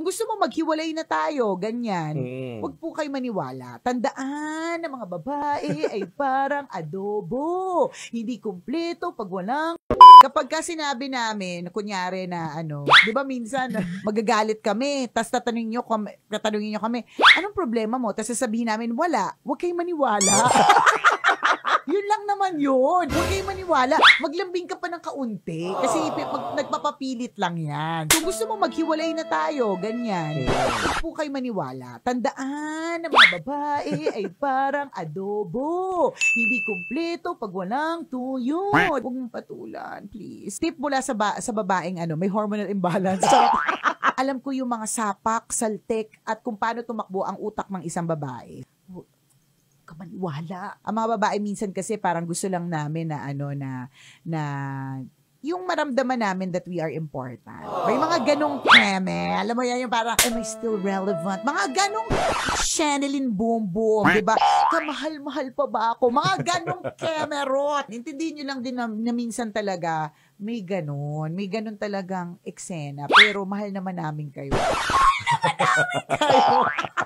gusto mo maghiwalay na tayo, ganyan. Huwag po kayo maniwala. Tandaan na mga babae ay parang adobo. Hindi kumpleto pag walang kapag ka sinabi namin, kunyari na di ba minsan magagalit kami, tas tatanungin nyo kami, anong problema mo? Tas sasabihin namin, wala. Huwag kayong maniwala. Yun lang naman yun. Huwag kayong maniwala. Maglambing ka pa ng kaunti. Kasi nagpapapilit lang yan. Kung gusto mo maghiwalay na tayo, ganyan. Huwag po kayo maniwala. Tandaan na mga babae ay parang adobo. Hindi kumpleto pag walang tuyo. Huwag mong patulan, please. Tip mula sa babaeng may hormonal imbalance. Alam ko yung mga sapak, saltek, at kung paano tumakbo ang utak ng isang babae. Kamaniwala. Ang mga babae minsan kasi parang gusto lang namin na na yung maramdaman namin that we are important. May mga ganong keme. Alam mo yan yung parang, am I still relevant? Mga ganong Channeline boom boom. Diba? Kamahal-mahal pa ba ako? Mga ganong kemerot. Intindihin nyo lang din na minsan talaga may ganon. May ganon talagang eksena. Pero mahal naman namin kayo. Mahal naman namin kayo.